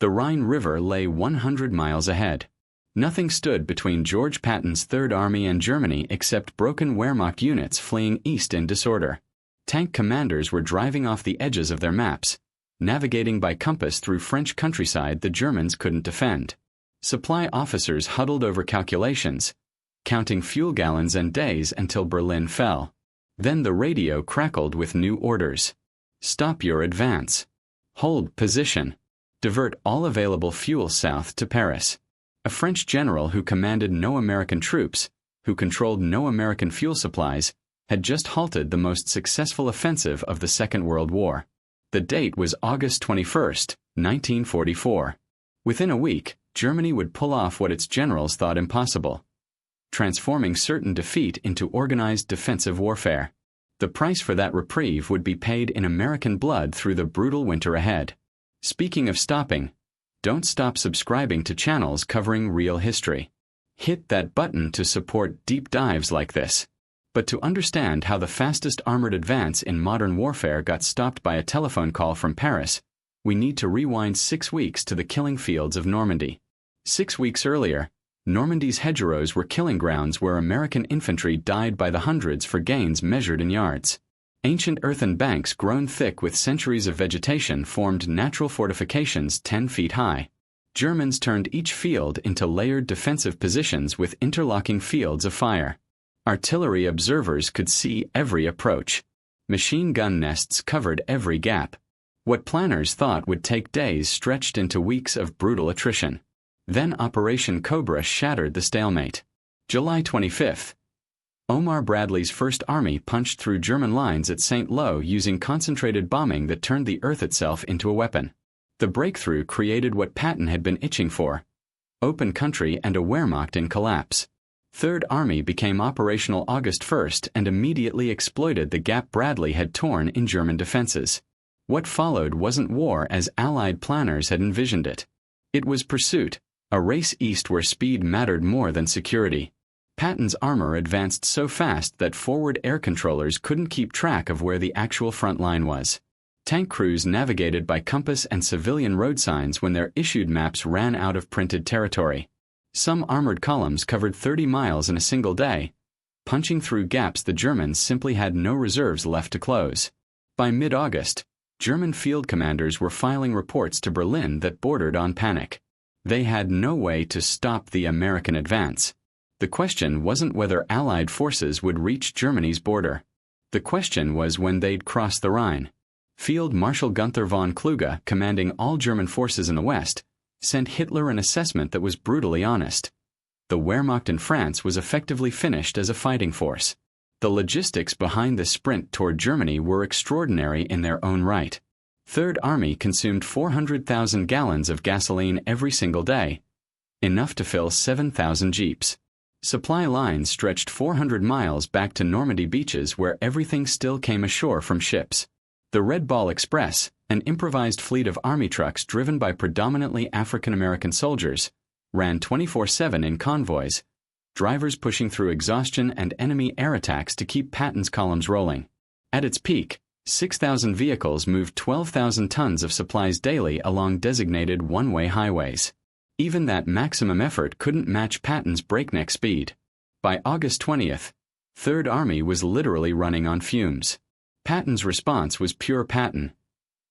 The Rhine River lay 100 miles ahead. Nothing stood between George Patton's Third Army and Germany except broken Wehrmacht units fleeing east in disorder. Tank commanders were driving off the edges of their maps, navigating by compass through French countryside the Germans couldn't defend. Supply officers huddled over calculations, counting fuel gallons and days until Berlin fell. Then the radio crackled with new orders. Stop your advance. Hold position. Divert all available fuel south to Paris. A French general who commanded no American troops, who controlled no American fuel supplies, had just halted the most successful offensive of the Second World War. The date was August 21, 1944. Within a week, Germany would pull off what its generals thought impossible, transforming certain defeat into organized defensive warfare. The price for that reprieve would be paid in American blood through the brutal winter ahead. Speaking of stopping, don't stop subscribing to channels covering real history. Hit that button to support deep dives like this. But to understand how the fastest armored advance in modern warfare got stopped by a telephone call from Paris, we need to rewind 6 weeks to the killing fields of Normandy. 6 weeks earlier, Normandy's hedgerows were killing grounds where American infantry died by the hundreds for gains measured in yards. Ancient earthen banks grown thick with centuries of vegetation formed natural fortifications 10 feet high. Germans turned each field into layered defensive positions with interlocking fields of fire. Artillery observers could see every approach. Machine gun nests covered every gap. What planners thought would take days stretched into weeks of brutal attrition. Then Operation Cobra shattered the stalemate. July 25th. Omar Bradley's First Army punched through German lines at St. Lo using concentrated bombing that turned the earth itself into a weapon. The breakthrough created what Patton had been itching for: open country and a Wehrmacht in collapse. Third Army became operational August 1st and immediately exploited the gap Bradley had torn in German defenses. What followed wasn't war as Allied planners had envisioned it. It was pursuit, a race east where speed mattered more than security. Patton's armor advanced so fast that forward air controllers couldn't keep track of where the actual front line was. Tank crews navigated by compass and civilian road signs when their issued maps ran out of printed territory. Some armored columns covered 30 miles in a single day, punching through gaps the Germans simply had no reserves left to close. By mid-August, German field commanders were filing reports to Berlin that bordered on panic. They had no way to stop the American advance. The question wasn't whether Allied forces would reach Germany's border. The question was when they'd cross the Rhine. Field Marshal Gunther von Kluge, commanding all German forces in the West, sent Hitler an assessment that was brutally honest. The Wehrmacht in France was effectively finished as a fighting force. The logistics behind the sprint toward Germany were extraordinary in their own right. Third Army consumed 400,000 gallons of gasoline every single day, enough to fill 7,000 jeeps. Supply lines stretched 400 miles back to Normandy beaches where everything still came ashore from ships. The Red Ball Express, an improvised fleet of army trucks driven by predominantly African-American soldiers, ran 24/7 in convoys, drivers pushing through exhaustion and enemy air attacks to keep Patton's columns rolling. At its peak, 6,000 vehicles moved 12,000 tons of supplies daily along designated one-way highways. Even that maximum effort couldn't match Patton's breakneck speed. By August 20th, Third Army was literally running on fumes. Patton's response was pure Patton.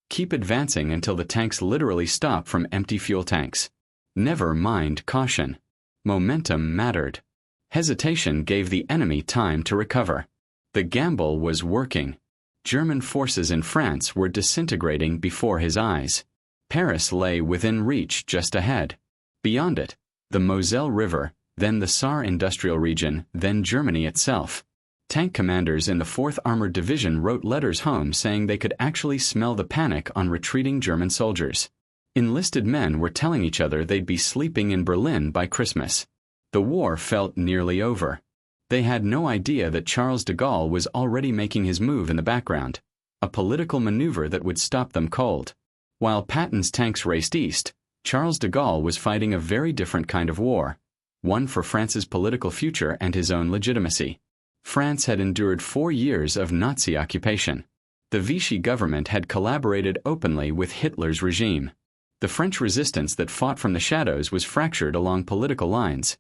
Keep advancing until the tanks literally stop from empty fuel tanks. Never mind caution. Momentum mattered. Hesitation gave the enemy time to recover. The gamble was working. German forces in France were disintegrating before his eyes. Paris lay within reach just ahead. Beyond it, the Moselle River, then the Saar industrial region, then Germany itself. Tank commanders in the 4th Armored Division wrote letters home saying they could actually smell the panic on retreating German soldiers. Enlisted men were telling each other they'd be sleeping in Berlin by Christmas. The war felt nearly over. They had no idea that Charles de Gaulle was already making his move in the background, a political maneuver that would stop them cold. While Patton's tanks raced east, Charles de Gaulle was fighting a very different kind of war, one for France's political future and his own legitimacy. France had endured 4 years of Nazi occupation. The Vichy government had collaborated openly with Hitler's regime. The French resistance that fought from the shadows was fractured along political lines.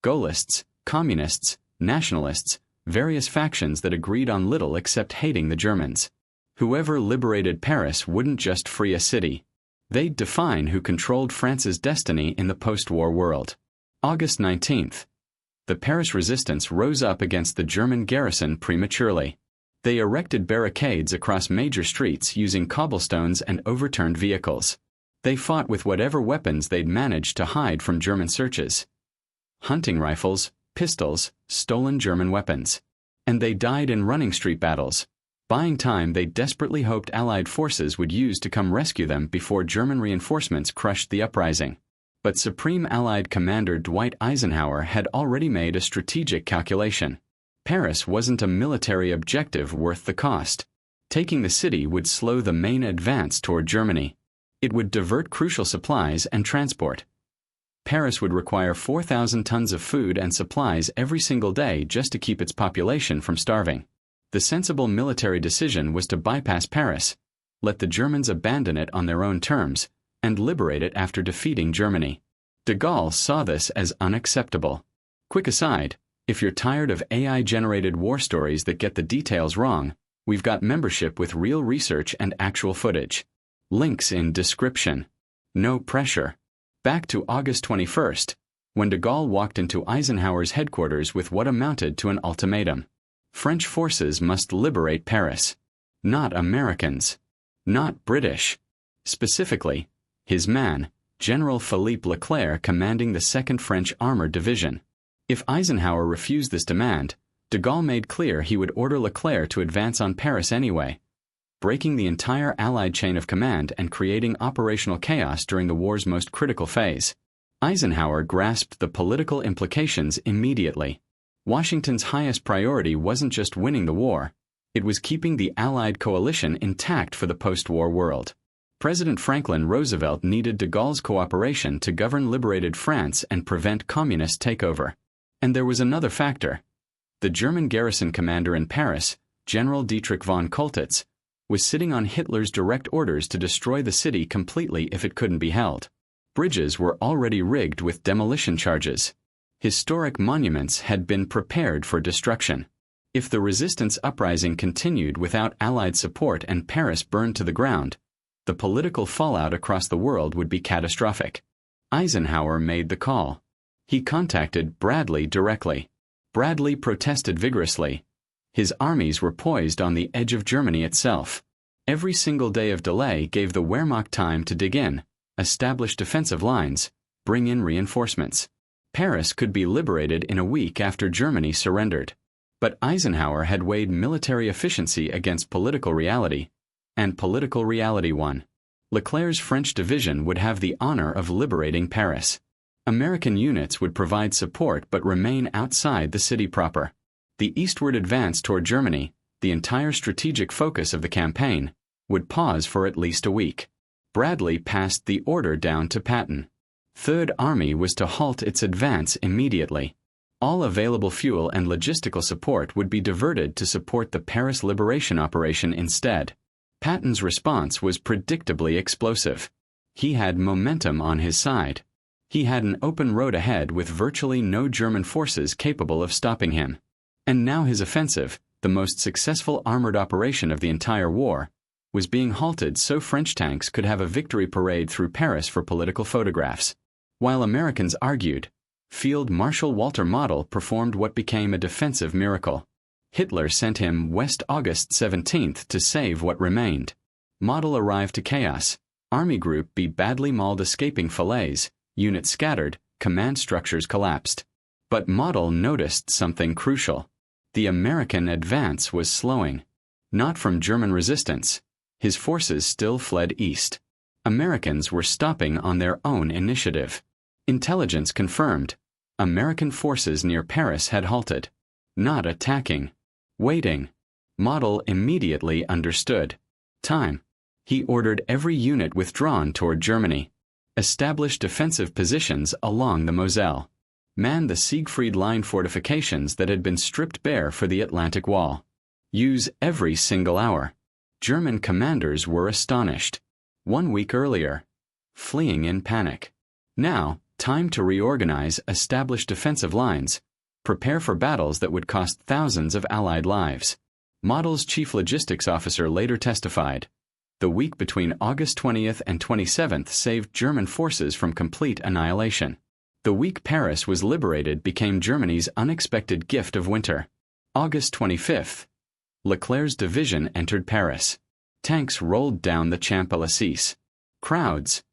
Gaullists, communists, nationalists, various factions that agreed on little except hating the Germans. Whoever liberated Paris wouldn't just free a city. They'd define who controlled France's destiny in the post-war world. August 19th. The Paris resistance rose up against the German garrison prematurely. They erected barricades across major streets using cobblestones and overturned vehicles. They fought with whatever weapons they'd managed to hide from German searches. Hunting rifles, pistols, stolen German weapons. And they died in running street battles, buying time they desperately hoped Allied forces would use to come rescue them before German reinforcements crushed the uprising. But Supreme Allied Commander Dwight Eisenhower had already made a strategic calculation. Paris wasn't a military objective worth the cost. Taking the city would slow the main advance toward Germany. It would divert crucial supplies and transport. Paris would require 4,000 tons of food and supplies every single day just to keep its population from starving. The sensible military decision was to bypass Paris, let the Germans abandon it on their own terms, and liberate it after defeating Germany. De Gaulle saw this as unacceptable. Quick aside, if you're tired of AI-generated war stories that get the details wrong, we've got membership with real research and actual footage. Links in description. No pressure. Back to August 21st, when de Gaulle walked into Eisenhower's headquarters with what amounted to an ultimatum. French forces must liberate Paris. Not Americans. Not British. Specifically, his man, General Philippe Leclerc, commanding the 2nd French Armored Division. If Eisenhower refused this demand, de Gaulle made clear he would order Leclerc to advance on Paris anyway, breaking the entire Allied chain of command and creating operational chaos during the war's most critical phase. Eisenhower grasped the political implications immediately. Washington's highest priority wasn't just winning the war, it was keeping the Allied coalition intact for the post-war world. President Franklin Roosevelt needed de Gaulle's cooperation to govern liberated France and prevent communist takeover. And there was another factor. The German garrison commander in Paris, General Dietrich von Koltitz, was sitting on Hitler's direct orders to destroy the city completely if it couldn't be held. Bridges were already rigged with demolition charges. Historic monuments had been prepared for destruction. If the resistance uprising continued without Allied support and Paris burned to the ground, the political fallout across the world would be catastrophic. Eisenhower made the call. He contacted Bradley directly. Bradley protested vigorously. His armies were poised on the edge of Germany itself. Every single day of delay gave the Wehrmacht time to dig in, establish defensive lines, bring in reinforcements. Paris could be liberated in a week after Germany surrendered. But Eisenhower had weighed military efficiency against political reality, and political reality won. Leclerc's French division would have the honor of liberating Paris. American units would provide support but remain outside the city proper. The eastward advance toward Germany, the entire strategic focus of the campaign, would pause for at least a week. Bradley passed the order down to Patton. Third Army was to halt its advance immediately. All available fuel and logistical support would be diverted to support the Paris liberation operation instead. Patton's response was predictably explosive. He had momentum on his side. He had an open road ahead with virtually no German forces capable of stopping him. And now his offensive, the most successful armored operation of the entire war, was being halted so French tanks could have a victory parade through Paris for political photographs. While Americans argued, Field Marshal Walter Model performed what became a defensive miracle. Hitler sent him west August 17th to save what remained. Model arrived to chaos. Army Group B badly mauled escaping fillets, units scattered, command structures collapsed. But Model noticed something crucial. The American advance was slowing. Not from German resistance. His forces still fled east. Americans were stopping on their own initiative. Intelligence confirmed. American forces near Paris had halted. Not attacking. Waiting. Model immediately understood. Time. He ordered every unit withdrawn toward Germany. Establish defensive positions along the Moselle. Man the Siegfried Line fortifications that had been stripped bare for the Atlantic Wall. Use every single hour. German commanders were astonished. 1 week earlier, fleeing in panic. Now, time to reorganize established defensive lines, prepare for battles that would cost thousands of Allied lives. Model's chief logistics officer later testified, "The week between August 20th and 27th saved German forces from complete annihilation. The week Paris was liberated became Germany's unexpected gift of winter. August 25th, Leclerc's division entered Paris. Tanks rolled down the Champs-Élysées. Crowds,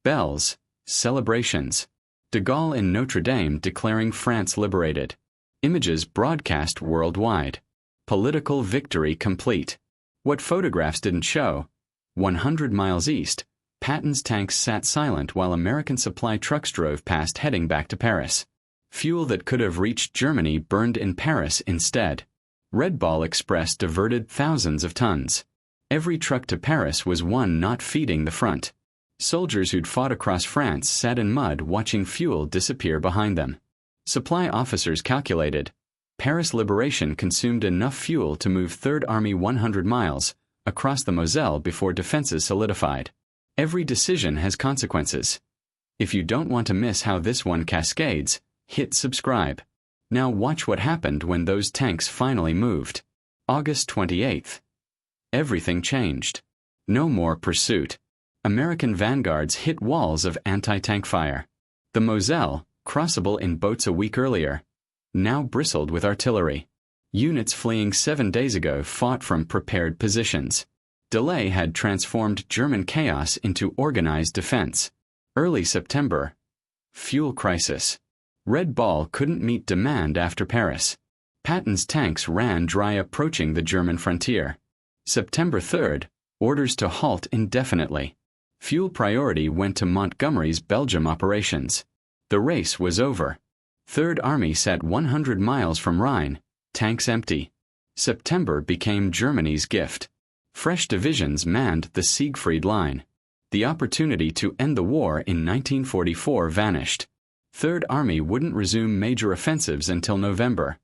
bells, celebrations. De Gaulle in Notre Dame declaring France liberated. Images broadcast worldwide. Political victory complete. What photographs didn't show: 100 miles east, Patton's tanks sat silent while American supply trucks drove past heading back to Paris. Fuel that could have reached Germany burned in Paris instead. Red Ball Express diverted thousands of tons. Every truck to Paris was one not feeding the front. Soldiers who'd fought across France sat in mud watching fuel disappear behind them. Supply officers calculated, Paris liberation consumed enough fuel to move Third Army 100 miles across the Moselle before defenses solidified. Every decision has consequences. If you don't want to miss how this one cascades, hit subscribe. Now watch what happened when those tanks finally moved. August 28th. Everything changed. No more pursuit. American vanguards hit walls of anti-tank fire. The Moselle, crossable in boats a week earlier, now bristled with artillery. Units fleeing 7 days ago fought from prepared positions. Delay had transformed German chaos into organized defense. Early September. Fuel crisis. Red Ball couldn't meet demand after Paris. Patton's tanks ran dry approaching the German frontier. September 3rd. Orders to halt indefinitely. Fuel priority went to Montgomery's Belgium operations. The race was over. Third Army sat 100 miles from Rhine, tanks empty. September became Germany's gift. Fresh divisions manned the Siegfried Line. The opportunity to end the war in 1944 vanished. Third Army wouldn't resume major offensives until November.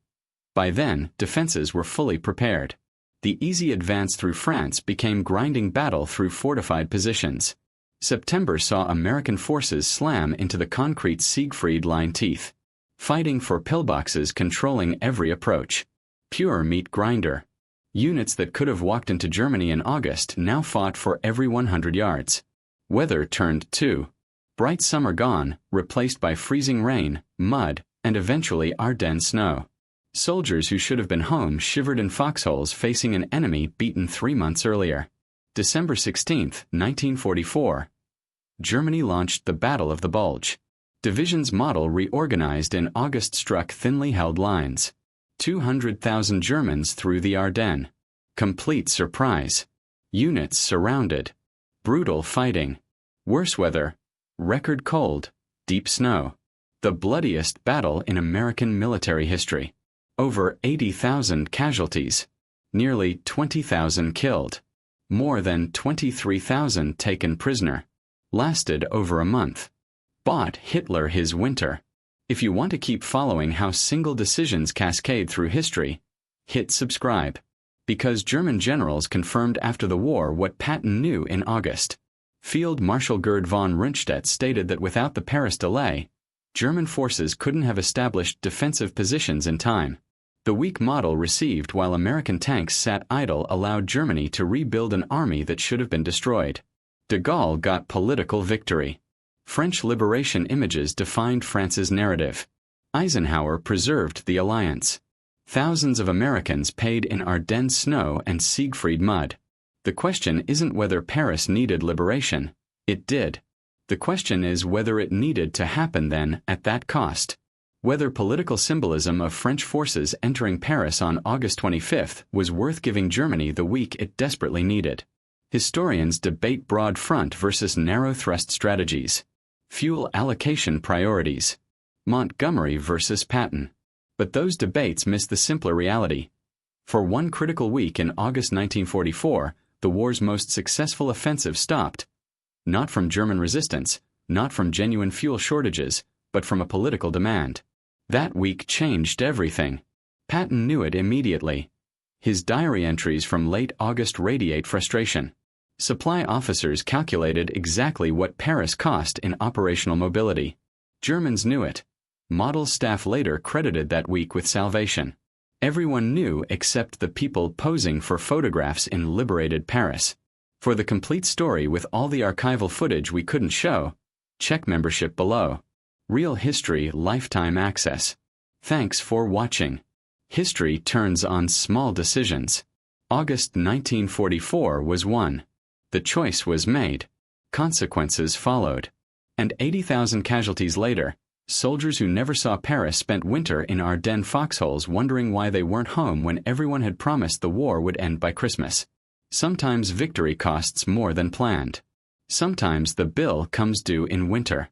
By then, defenses were fully prepared. The easy advance through France became grinding battle through fortified positions. September saw American forces slam into the concrete Siegfried Line teeth, fighting for pillboxes controlling every approach. Pure meat grinder. Units that could have walked into Germany in August now fought for every 100 yards. Weather turned too. Bright summer gone, replaced by freezing rain, mud, and eventually Ardennes snow. Soldiers who should have been home shivered in foxholes facing an enemy beaten 3 months earlier. December 16, 1944. Germany launched the Battle of the Bulge. Divisions Model reorganized in August struck thinly held lines. 200,000 Germans through the Ardennes. Complete surprise. Units surrounded. Brutal fighting. Worse weather. Record cold. Deep snow. The bloodiest battle in American military history. Over 80,000 casualties. Nearly 20,000 killed. More than 23,000 taken prisoner. Lasted over a month. Bought Hitler his winter. If you want to keep following how single decisions cascade through history, hit subscribe. Because German generals confirmed after the war what Patton knew in August. Field Marshal Gerd von Rundstedt stated that without the Paris delay, German forces couldn't have established defensive positions in time. The weak model received while American tanks sat idle allowed Germany to rebuild an army that should have been destroyed. De Gaulle got political victory. French liberation images defined France's narrative. Eisenhower preserved the alliance. Thousands of Americans paid in Ardennes snow and Siegfried mud. The question isn't whether Paris needed liberation. It did. The question is whether it needed to happen then at that cost. Whether political symbolism of French forces entering Paris on August 25th was worth giving Germany the week it desperately needed. Historians debate broad front versus narrow thrust strategies. Fuel allocation priorities. Montgomery versus Patton. But those debates miss the simpler reality. For one critical week in August 1944, the war's most successful offensive stopped. Not from German resistance, not from genuine fuel shortages, but from a political demand. That week changed everything. Patton knew it immediately. His diary entries from late August radiate frustration. Supply officers calculated exactly what Paris cost in operational mobility. Germans knew it. Model's staff later credited that week with salvation. Everyone knew except the people posing for photographs in liberated Paris. For the complete story with all the archival footage we couldn't show, check membership below. Real History Lifetime Access. Thanks for watching. History turns on small decisions. August 1944 was one. The choice was made. Consequences followed. And 80,000 casualties later, soldiers who never saw Paris spent winter in Ardennes foxholes wondering why they weren't home when everyone had promised the war would end by Christmas. Sometimes victory costs more than planned. Sometimes the bill comes due in winter.